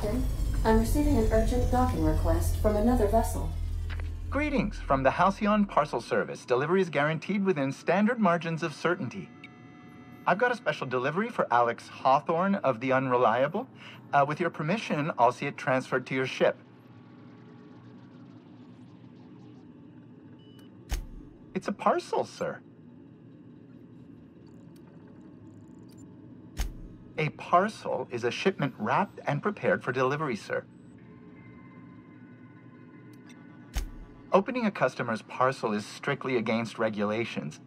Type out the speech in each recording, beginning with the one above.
Captain. I'm receiving an urgent docking request from another vessel. Greetings from the Halcyon Parcel Service. Delivery is guaranteed within standard margins of certainty. I've got a special delivery for Alex Hawthorne of the Unreliable. With your permission, I'll see it transferred to your ship. It's a parcel, sir. A parcel is a shipment wrapped and prepared for delivery, sir. Opening a customer's parcel is strictly against regulations.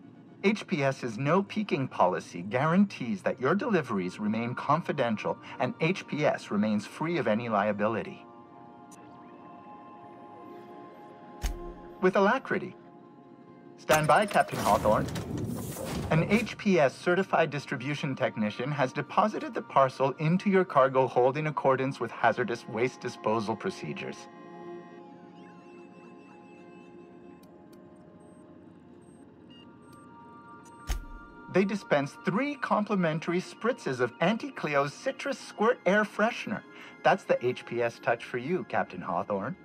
HPS's no peeking policy guarantees that your deliveries remain confidential and HPS remains free of any liability. With alacrity. Stand by, Captain Hawthorne. An HPS certified distribution technician has deposited the parcel into your cargo hold in accordance with hazardous waste disposal procedures. They dispense 3 complimentary spritzes of Anti-Cleo's Citrus Squirt Air Freshener. That's the HPS touch for you, Captain Hawthorne.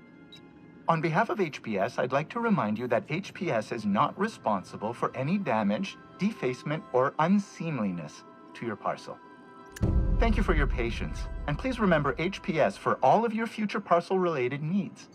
On behalf of HPS, I'd like to remind you that HPS is not responsible for any damage, defacement, or unseemliness to your parcel. Thank you for your patience, and please remember HPS for all of your future parcel-related needs.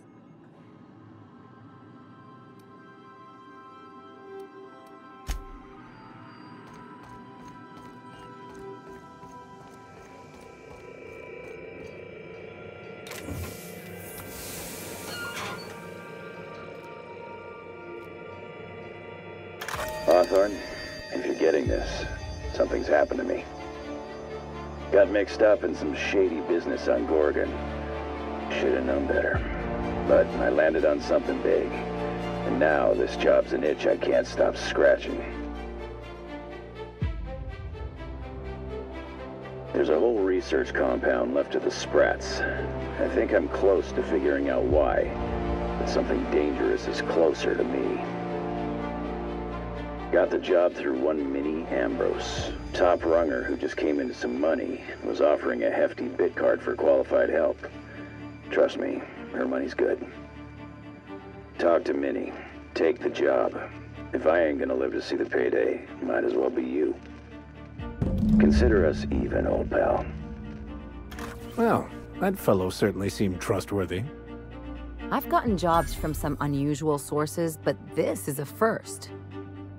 Hawthorne, if you're getting this, something's happened to me. Got mixed up in some shady business on Gorgon. Should have known better. But I landed on something big. And now this job's an itch I can't stop scratching. There's a whole research compound left of the Sprats. I think I'm close to figuring out why. But something dangerous is closer to me. Got the job through one Minnie Ambrose. Top runger who just came into some money, was offering a hefty bid card for qualified help. Trust me, her money's good. Talk to Minnie. Take the job. If I ain't gonna live to see the payday, might as well be you. Consider us even, old pal. Well, that fellow certainly seemed trustworthy. I've gotten jobs from some unusual sources, but this is a first.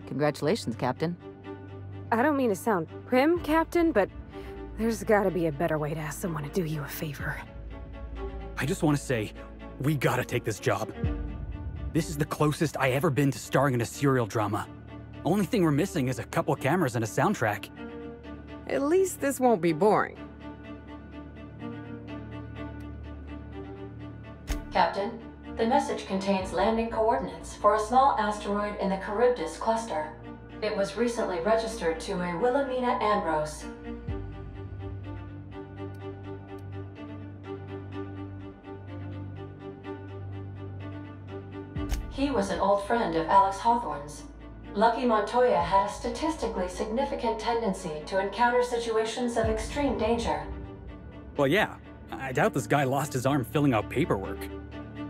Congratulations, Captain. I don't mean to sound prim, Captain, but there's gotta be a better way to ask someone to do you a favor. I just want to say, we gotta take this job. This is the closest I ever been to starring in a serial drama. Only thing we're missing is a couple cameras and a soundtrack. At least this won't be boring. Captain, the message contains landing coordinates for a small asteroid in the Charybdis cluster. It was recently registered to a Wilhelmina Ambrose. He was an old friend of Alex Hawthorne's. Lucky Montoya had a statistically significant tendency to encounter situations of extreme danger. Well, yeah. I doubt this guy lost his arm filling out paperwork.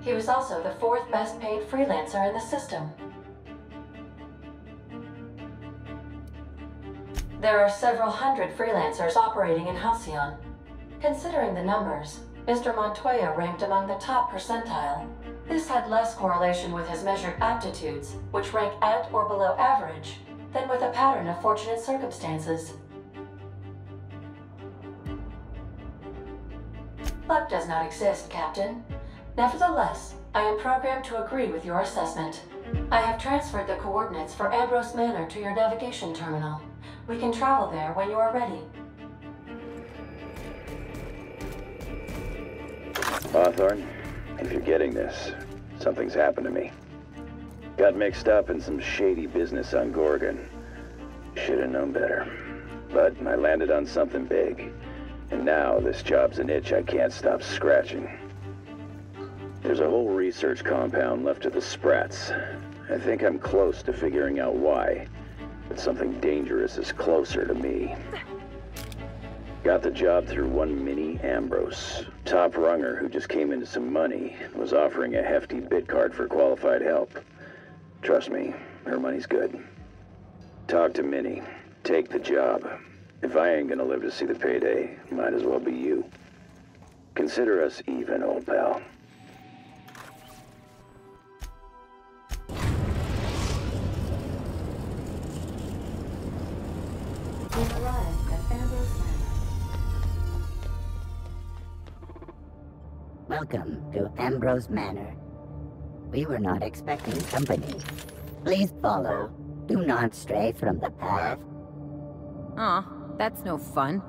He was also the 4th best paid freelancer in the system. There are several hundred freelancers operating in Halcyon. Considering the numbers, Mr. Montoya ranked among the top percentile. This had less correlation with his measured aptitudes, which rank at or below average, than with a pattern of fortunate circumstances. Luck does not exist, Captain. Nevertheless, I am programmed to agree with your assessment. I have transferred the coordinates for Ambrose Manor to your navigation terminal. We can travel there when you are ready. Hawthorne, if you're getting this, something's happened to me. Got mixed up in some shady business on Gorgon. Should have known better. But I landed on something big. And now this job's an itch I can't stop scratching. There's a whole research compound left of the Sprats. I think I'm close to figuring out why. But something dangerous is closer to me. Got the job through one Minnie Ambrose. Top runger who just came into some money, was offering a hefty bid card for qualified help. Trust me, her money's good. Talk to Minnie. Take the job. If I ain't gonna live to see the payday, might as well be you. Consider us even, old pal. We've arrived at Ambrose Manor. Welcome to Ambrose Manor. We were not expecting company. Please follow. Do not stray from the path. Aw, that's no fun.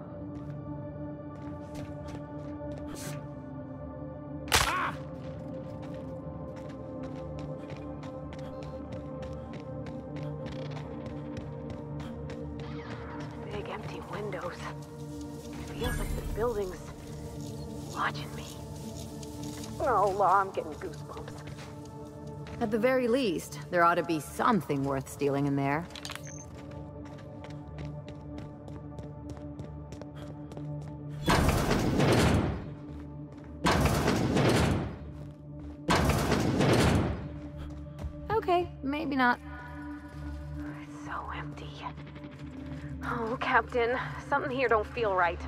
Big empty windows. Feels like the building's watching me. Oh, Law, I'm getting goosebumps. At the very least, there ought to be something worth stealing in there. Okay, maybe not. It's so empty. Oh, Captain, something here don't feel right.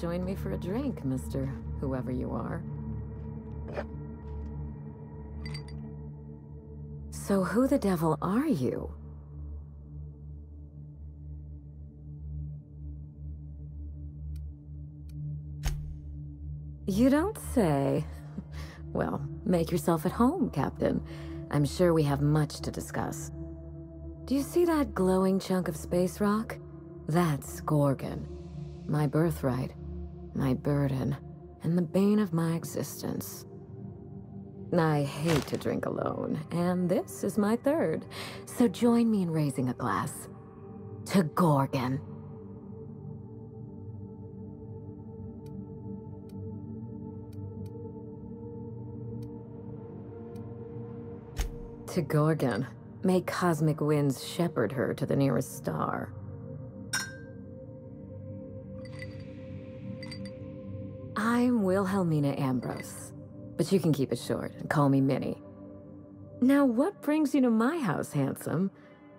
Join me for a drink, Mr. Whoever you are. So who the devil are you? You don't say. Well, make yourself at home, Captain. I'm sure we have much to discuss. Do you see that glowing chunk of space rock? That's Gorgon. My birthright. My burden, and the bane of my existence. I hate to drink alone, and this is my third, so join me in raising a glass. To Gorgon. To Gorgon. May cosmic winds shepherd her to the nearest star. I'm Wilhelmina Ambrose, but you can keep it short and call me Minnie. Now, what brings you to my house, handsome?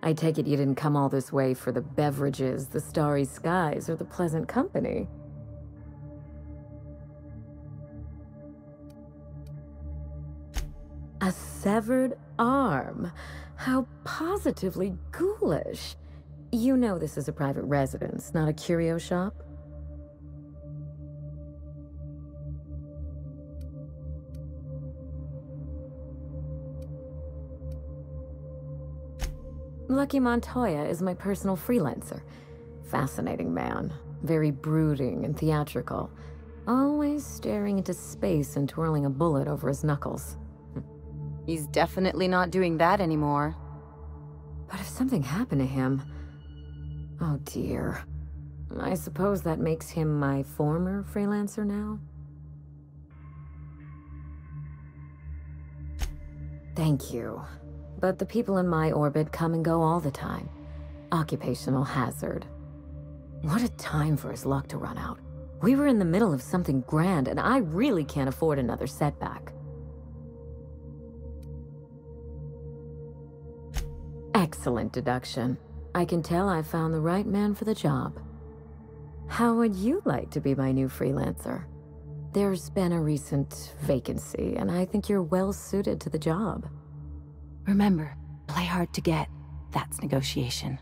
I take it you didn't come all this way for the beverages, the starry skies, or the pleasant company. A severed arm? How positively ghoulish. You know this is a private residence, not a curio shop? Lucky Montoya is my personal freelancer. Fascinating man. Very brooding and theatrical. Always staring into space and twirling a bullet over his knuckles. He's definitely not doing that anymore. But if something happened to him... Oh dear. I suppose that makes him my former freelancer now? Thank you. But the people in my orbit come and go all the time. Occupational hazard. What a time for his luck to run out. We were in the middle of something grand, and I really can't afford another setback. Excellent deduction. I can tell I found the right man for the job. How would you like to be my new freelancer? There's been a recent vacancy, and I think you're well suited to the job. Remember, play hard to get. That's negotiation.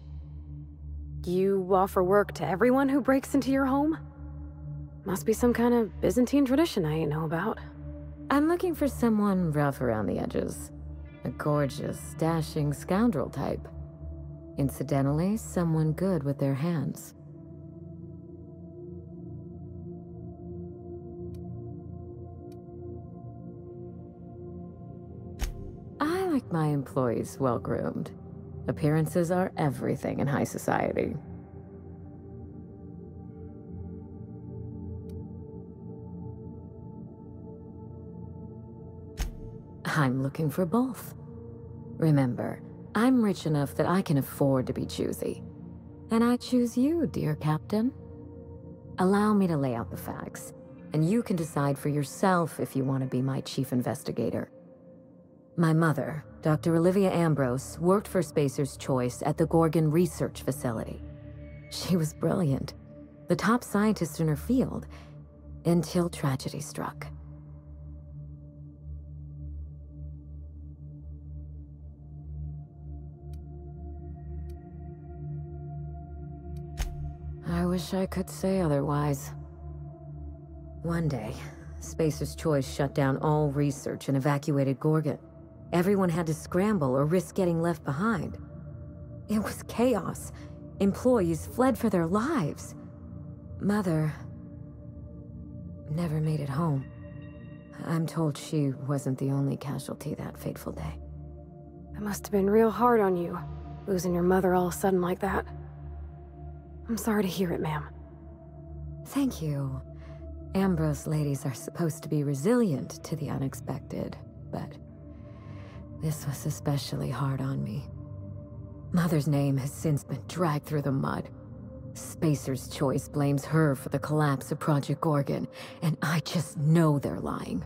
You offer work to everyone who breaks into your home? Must be some kind of Byzantine tradition I ain't know about. I'm looking for someone rough around the edges. A gorgeous, dashing scoundrel type. Incidentally, someone good with their hands. I like my employees well-groomed. Appearances are everything in high society. I'm looking for both. Remember, I'm rich enough that I can afford to be choosy. And I choose you, dear Captain. Allow me to lay out the facts, and you can decide for yourself if you want to be my chief investigator. My mother, Dr. Olivia Ambrose, worked for Spacer's Choice at the Gorgon Research Facility. She was brilliant, the top scientist in her field, until tragedy struck. I wish I could say otherwise. One day, Spacer's Choice shut down all research and evacuated Gorgon. Everyone had to scramble or risk getting left behind. It was chaos. Employees fled for their lives. Mother never made it home. I'm told she wasn't the only casualty that fateful day. That must have been real hard on you, losing your mother all of a sudden like that. I'm sorry to hear it, ma'am. Thank you. Ambrose ladies are supposed to be resilient to the unexpected, but this was especially hard on me. Mother's name has since been dragged through the mud. Spacer's Choice blames her for the collapse of Project Gorgon, and I just know they're lying.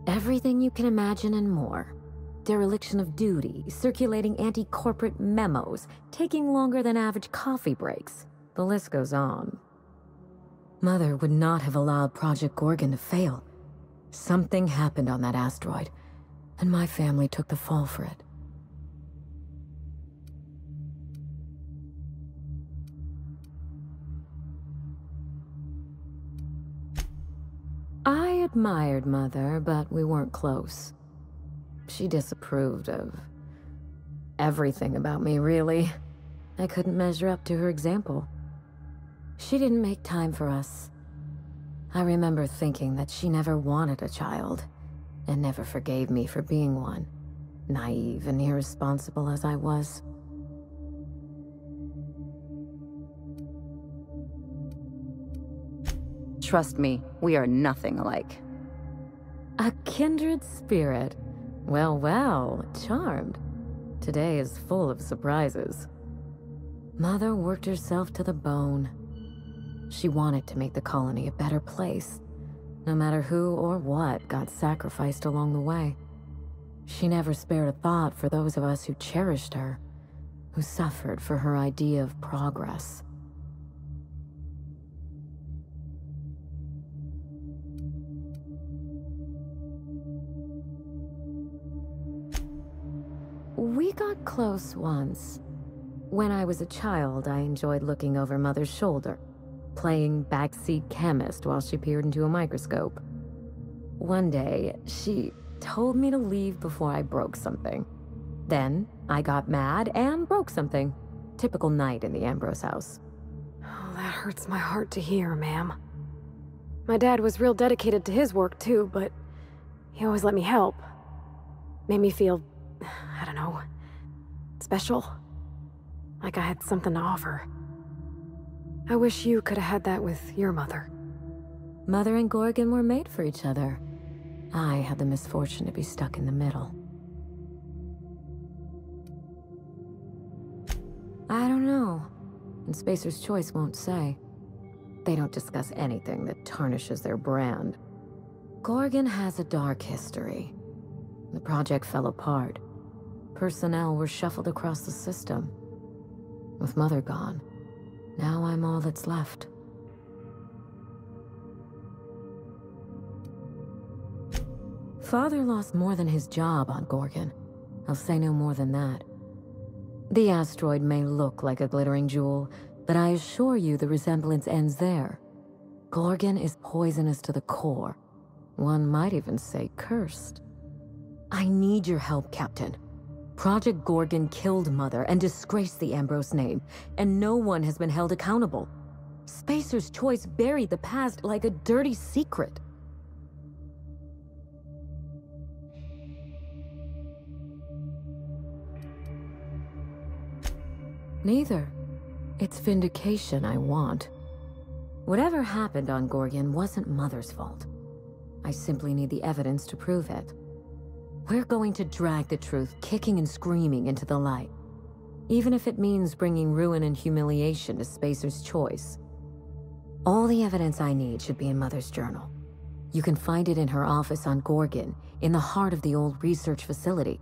Everything you can imagine and more. Dereliction of duty, circulating anti-corporate memos, taking longer than average coffee breaks. The list goes on. Mother would not have allowed Project Gorgon to fail. Something happened on that asteroid, and my family took the fall for it. I admired Mother, but we weren't close. She disapproved of everything about me, really. I couldn't measure up to her example. She didn't make time for us. I remember thinking that she never wanted a child, and never forgave me for being one, naive and irresponsible as I was. Trust me, we are nothing alike. A kindred spirit. Well, well, charmed. Today is full of surprises. Mother worked herself to the bone. She wanted to make the colony a better place, no matter who or what got sacrificed along the way. She never spared a thought for those of us who cherished her, who suffered for her idea of progress. We got close once. When I was a child, I enjoyed looking over Mother's shoulder, playing backseat chemist while she peered into a microscope. One day, she told me to leave before I broke something. Then, I got mad and broke something. Typical night in the Ambrose house. Oh, that hurts my heart to hear, ma'am. My dad was real dedicated to his work, too, but he always let me help. Made me feel, I don't know, special. Like I had something to offer. I wish you could have had that with your mother. Mother and Gorgon were made for each other. I had the misfortune to be stuck in the middle. I don't know. And Spacer's Choice won't say. They don't discuss anything that tarnishes their brand. Gorgon has a dark history. The project fell apart. Personnel were shuffled across the system. With Mother gone, now I'm all that's left. Father lost more than his job on Gorgon. I'll say no more than that. The asteroid may look like a glittering jewel, but I assure you the resemblance ends there. Gorgon is poisonous to the core. One might even say cursed. I need your help, Captain. Project Gorgon killed Mother and disgraced the Ambrose name, and no one has been held accountable. Spacer's Choice buried the past like a dirty secret. Neither. It's vindication I want. Whatever happened on Gorgon wasn't Mother's fault. I simply need the evidence to prove it. We're going to drag the truth kicking and screaming into the light, even if it means bringing ruin and humiliation to Spacer's Choice. All the evidence I need should be in Mother's journal. You can find it in her office on Gorgon, in the heart of the old research facility.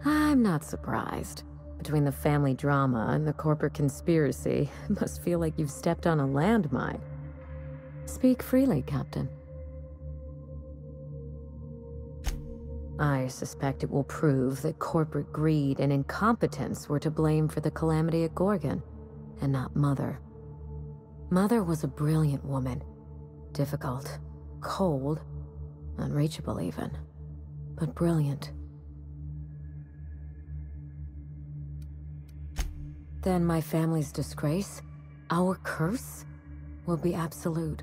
I'm not surprised. Between the family drama and the corporate conspiracy, it must feel like you've stepped on a landmine. Speak freely, Captain. I suspect it will prove that corporate greed and incompetence were to blame for the calamity at Gorgon, and not Mother. Mother was a brilliant woman. Difficult, cold, unreachable even, but brilliant. Then my family's disgrace, our curse, will be absolute.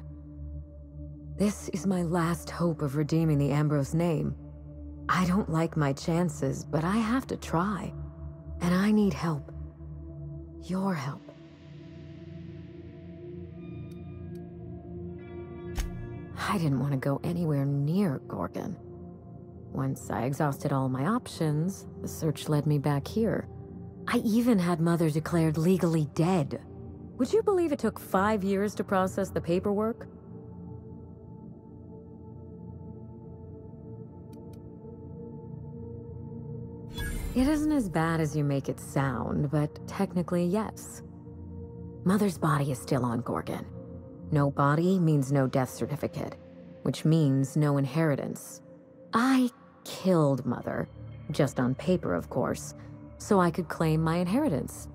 This is my last hope of redeeming the Ambrose name. I don't like my chances, but I have to try. And I need help. Your help. I didn't want to go anywhere near Gorgon. Once I exhausted all my options, the search led me back here. I even had Mother declared legally dead. Would you believe it took 5 years to process the paperwork? It isn't as bad as you make it sound, but technically, yes. Mother's body is still on Gorgon. No body means no death certificate, which means no inheritance. I killed Mother, just on paper, of course, so I could claim my inheritance.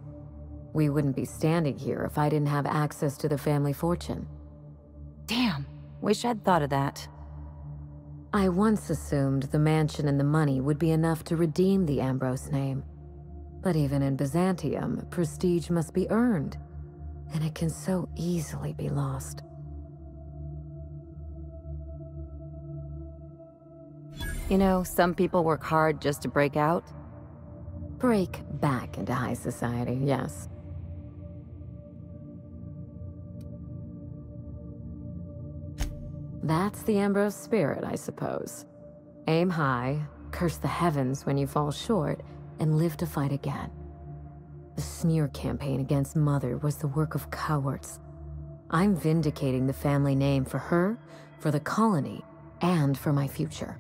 We wouldn't be standing here if I didn't have access to the family fortune. Damn, wish I'd thought of that. I once assumed the mansion and the money would be enough to redeem the Ambrose name. But even in Byzantium, prestige must be earned, and it can so easily be lost. You know, some people work hard just to break out. Break back into high society, yes. That's the Ambrose spirit, I suppose. Aim high, curse the heavens when you fall short, and live to fight again. The smear campaign against Mother was the work of cowards. I'm vindicating the family name for her, for the colony, and for my future.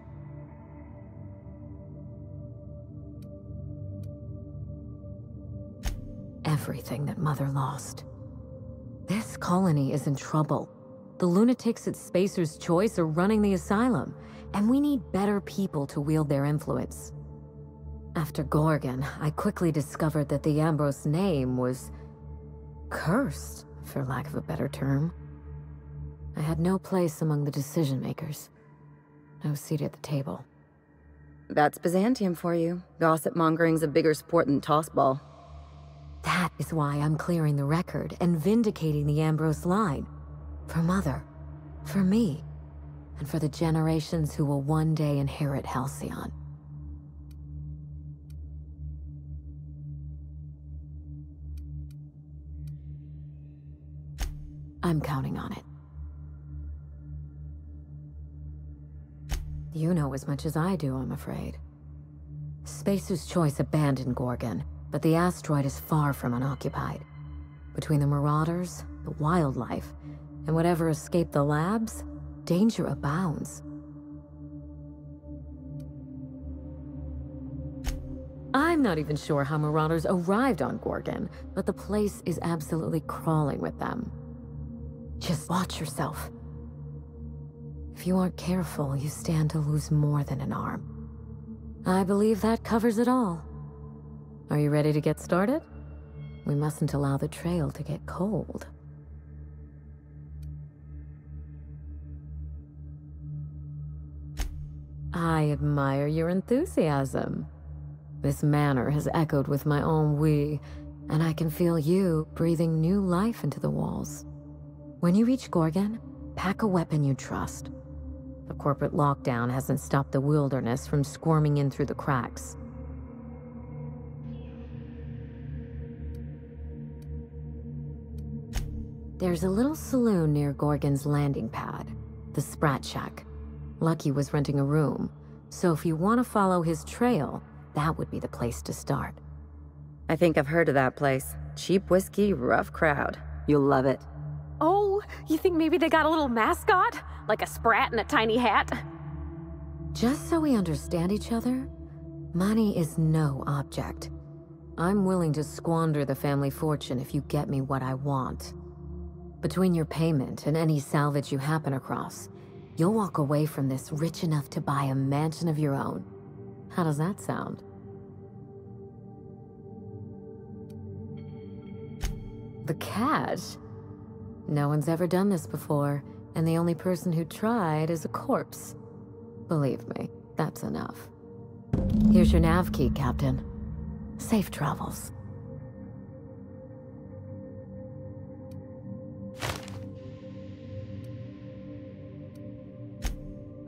Everything that Mother lost. This colony is in trouble. The lunatics at Spacer's Choice are running the asylum, and we need better people to wield their influence. After Gorgon, I quickly discovered that the Ambrose name was cursed, for lack of a better term. I had no place among the decision-makers. No seat at the table. That's Byzantium for you. Gossip-mongering's a bigger sport than tossball. That is why I'm clearing the record and vindicating the Ambrose line. For Mother, for me, and for the generations who will one day inherit Halcyon. I'm counting on it. You know as much as I do, I'm afraid. Spacer's Choice abandoned Gorgon, but the asteroid is far from unoccupied. Between the Marauders, the wildlife, and whatever escaped the labs, danger abounds. I'm not even sure how Marauders arrived on Gorgon, but the place is absolutely crawling with them. Just watch yourself. If you aren't careful, you stand to lose more than an arm. I believe that covers it all. Are you ready to get started? We mustn't allow the trail to get cold. I admire your enthusiasm. This manor has echoed with my ennui, and I can feel you breathing new life into the walls. When you reach Gorgon, pack a weapon you trust. The corporate lockdown hasn't stopped the wilderness from squirming in through the cracks. There's a little saloon near Gorgon's landing pad, the Sprat Shack. Lucky was renting a room, so if you want to follow his trail, that would be the place to start. I think I've heard of that place. Cheap whiskey, rough crowd. You'll love it. Oh, you think maybe they got a little mascot? Like a sprat in a tiny hat? Just so we understand each other, money is no object. I'm willing to squander the family fortune if you get me what I want. Between your payment and any salvage you happen across, you'll walk away from this rich enough to buy a mansion of your own. How does that sound? The cash? No one's ever done this before, and the only person who tried is a corpse. Believe me, that's enough. Here's your nav key, Captain. Safe travels.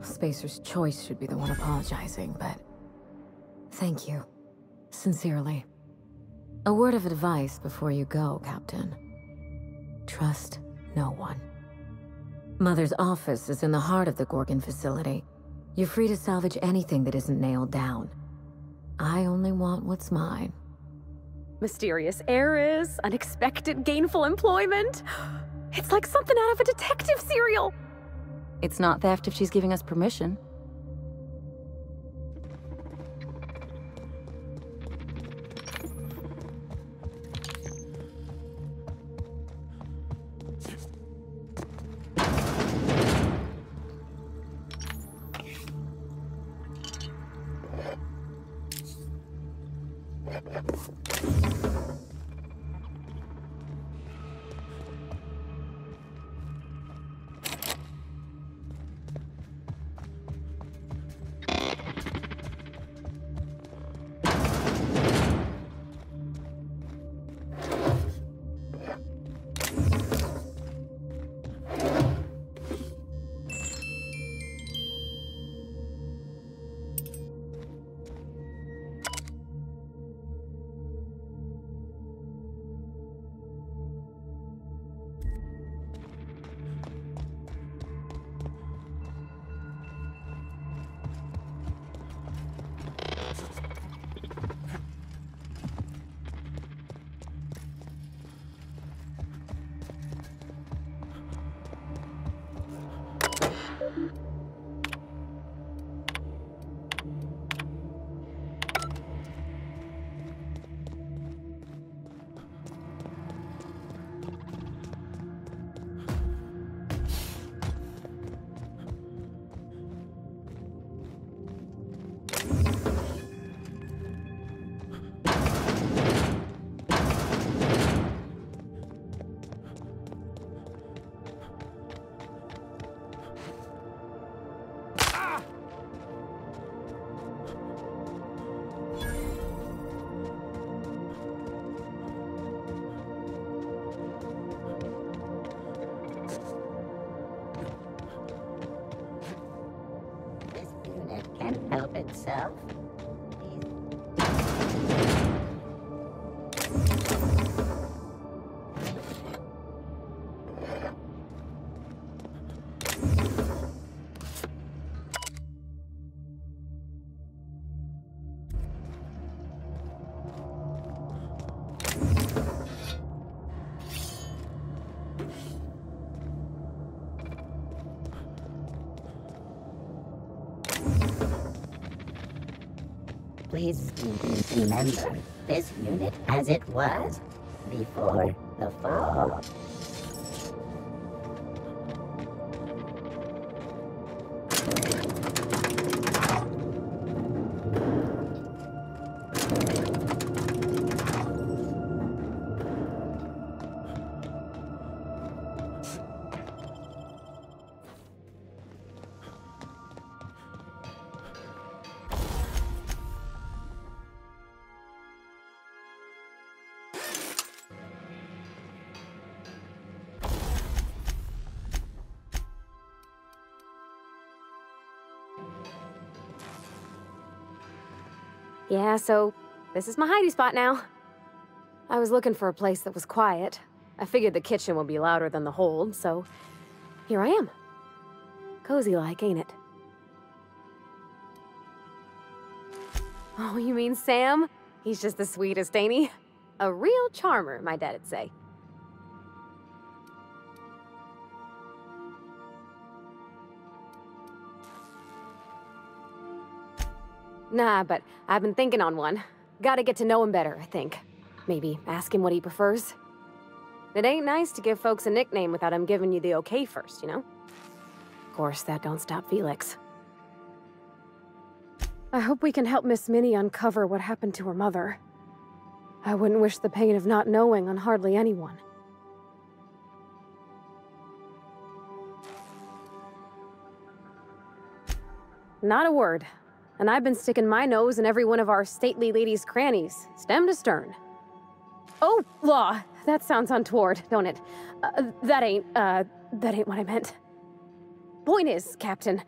Spacer's Choice should be the one apologizing, but thank you. Sincerely. A word of advice before you go, Captain. Trust no one. Mother's office is in the heart of the Gorgon facility. You're free to salvage anything that isn't nailed down. I only want what's mine. Mysterious heiress, unexpected gainful employment. It's like something out of a detective serial. It's not theft if she's giving us permission. Can't help itself. Please remember this unit as it was before the fall. Yeah, so this is my hidey spot now. I was looking for a place that was quiet. I figured the kitchen would be louder than the hold, so here I am. Cozy like, ain't it? Oh, you mean Sam? He's just the sweetest, ain't he? A real charmer, my dad'd say. Nah, but I've been thinking on one. Gotta get to know him better, I think. Maybe ask him what he prefers. It ain't nice to give folks a nickname without him giving you the okay first, you know? Of course, that don't stop Felix. I hope we can help Miss Minnie uncover what happened to her mother. I wouldn't wish the pain of not knowing on hardly anyone. Not a word. And I've been sticking my nose in every one of our stately ladies' crannies, stem to stern. Oh, law! That sounds untoward, don't it? That ain't what I meant. Point is, Captain,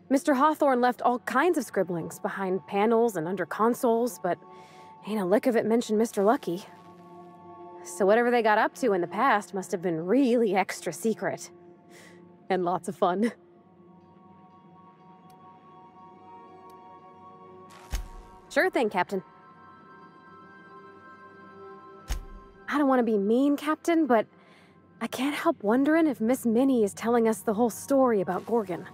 Mr. Hawthorne left all kinds of scribblings behind panels and under consoles, but ain't a lick of it mentioned Mr. Lucky. So whatever they got up to in the past must have been really extra secret. And lots of fun. Sure thing, Captain. I don't want to be mean, Captain, but I can't help wondering if Miss Minnie is telling us the whole story about Gorgon.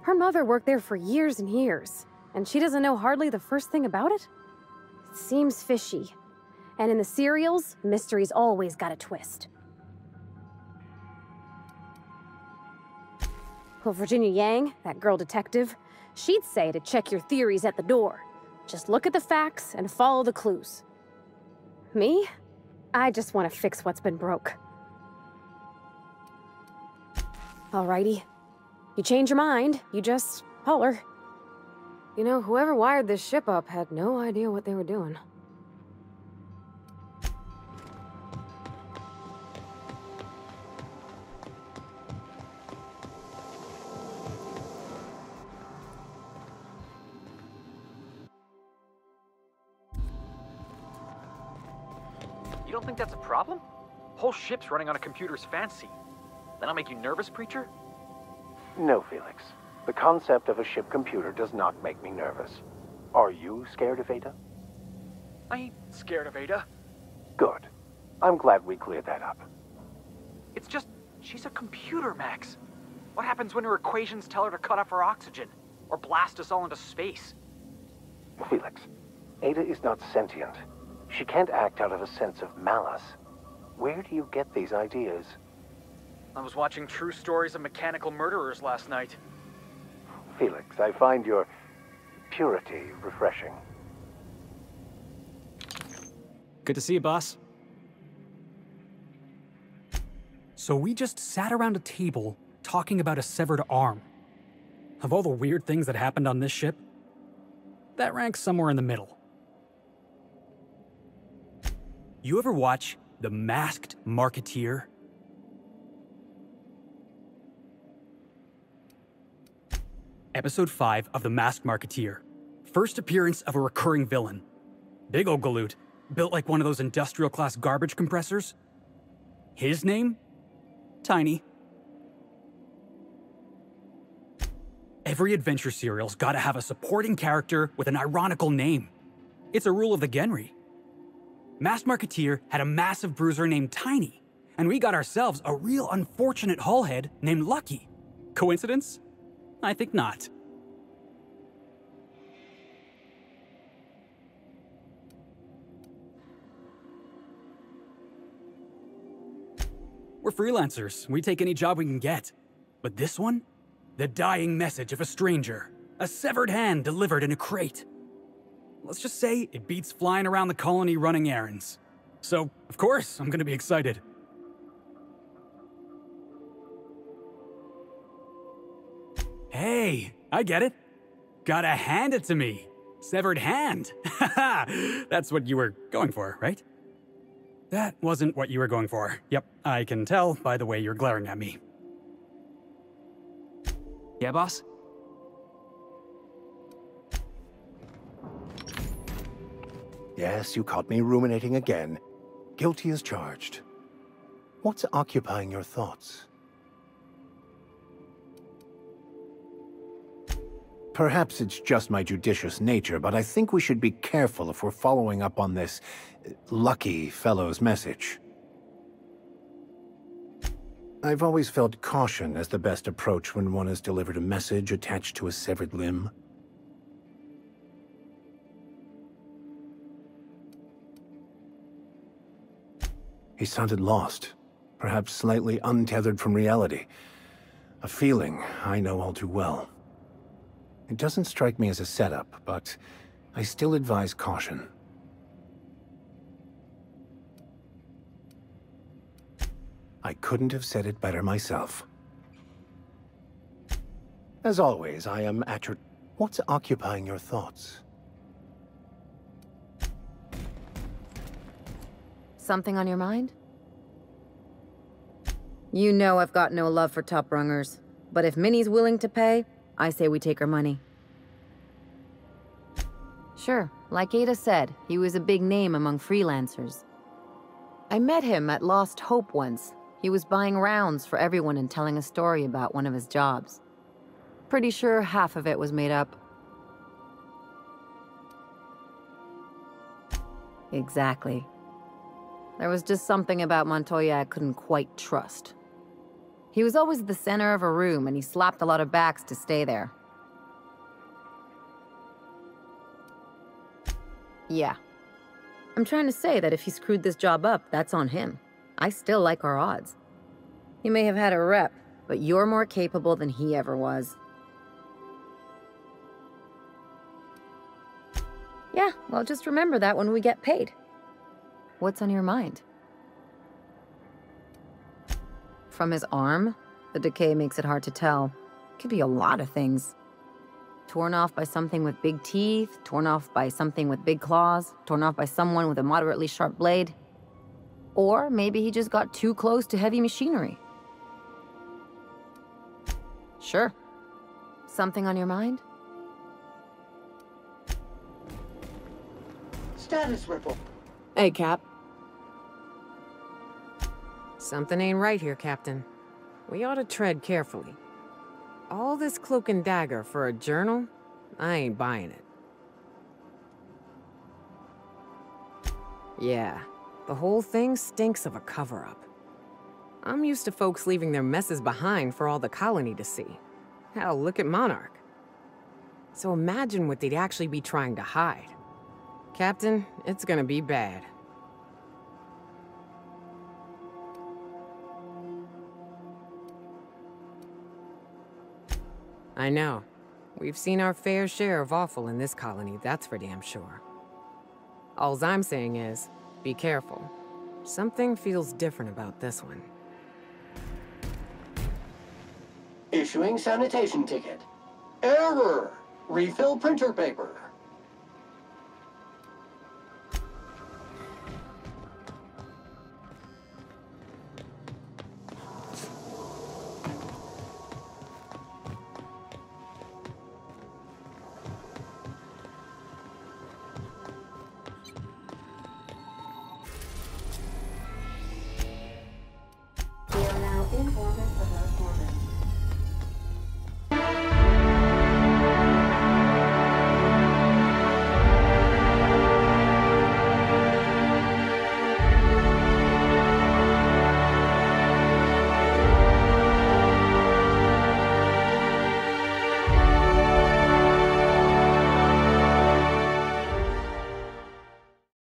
Her mother worked there for years and years, and she doesn't know hardly the first thing about it? It seems fishy. And in the serials, mystery's always got a twist. Well, Virginia Yang, that girl detective, she'd say to check your theories at the door. Just look at the facts and follow the clues. Me? I just want to fix what's been broke. Alrighty. You change your mind, you just holler. You know, whoever wired this ship up had no idea what they were doing. You don't think that's a problem? Whole ship's running on a computer's fancy. That'll make you nervous, Preacher? No, Felix. The concept of a ship computer does not make me nervous. Are you scared of Ada? I ain't scared of Ada. Good. I'm glad we cleared that up. It's just, she's a computer, Max. What happens when her equations tell her to cut off our oxygen? Or blast us all into space? Felix, Ada is not sentient. She can't act out of a sense of malice. Where do you get these ideas? I was watching true stories of mechanical murderers last night. Felix, I find your purity refreshing. Good to see you, boss. So we just sat around a table talking about a severed arm. Of all the weird things that happened on this ship, that ranks somewhere in the middle. You ever watch The Masked Marketeer? Episode 5 of The Masked Marketeer. First appearance of a recurring villain. Big ol' galoot, built like one of those industrial-class garbage compressors. His name? Tiny. Every adventure serial's gotta have a supporting character with an ironical name. It's a rule of the genre. Masked Marketeer had a massive bruiser named Tiny, and we got ourselves a real unfortunate hullhead named Lucky. Coincidence? I think not. We're freelancers. We take any job we can get. But this one? The dying message of a stranger. A severed hand delivered in a crate. Let's just say it beats flying around the colony running errands. So, of course, I'm gonna be excited. Hey, I get it. Gotta hand it to me. Severed hand. Haha, that's what you were going for, right? That wasn't what you were going for. Yep, I can tell by the way you're glaring at me. Yeah, boss? Yes, you caught me ruminating again. Guilty as charged. What's occupying your thoughts? Perhaps it's just my judicious nature, but I think we should be careful if we're following up on this lucky fellow's message. I've always felt caution as the best approach when one has delivered a message attached to a severed limb. He sounded lost, perhaps slightly untethered from reality. A feeling I know all too well. It doesn't strike me as a setup, but I still advise caution. I couldn't have said it better myself. As always, I am at your... What's occupying your thoughts? Something on your mind? You know I've got no love for top-rungers, but if Minnie's willing to pay, I say we take her money. Sure, like Ada said, he was a big name among freelancers. I met him at Lost Hope once. He was buying rounds for everyone and telling a story about one of his jobs. Pretty sure half of it was made up. Exactly. There was just something about Montoya I couldn't quite trust. He was always the center of a room, and he slapped a lot of backs to stay there. Yeah. I'm trying to say that if he screwed this job up, that's on him. I still like our odds. He may have had a rep, but you're more capable than he ever was. Yeah, well, just remember that when we get paid. What's on your mind? From his arm? The decay makes it hard to tell. Could be a lot of things. Torn off by something with big teeth, torn off by something with big claws, torn off by someone with a moderately sharp blade. Or maybe he just got too close to heavy machinery. Sure. Something on your mind? Status report. Hey, Cap. Something ain't right here, Captain. We ought to tread carefully. All this cloak and dagger for a journal? I ain't buying it. Yeah, the whole thing stinks of a cover-up. I'm used to folks leaving their messes behind for all the colony to see. Hell, look at Monarch. So imagine what they'd actually be trying to hide. Captain, it's gonna be bad. I know. We've seen our fair share of awful in this colony, that's for damn sure. Alls I'm saying is, be careful. Something feels different about this one. Issuing sanitation ticket. Error! Refill printer paper.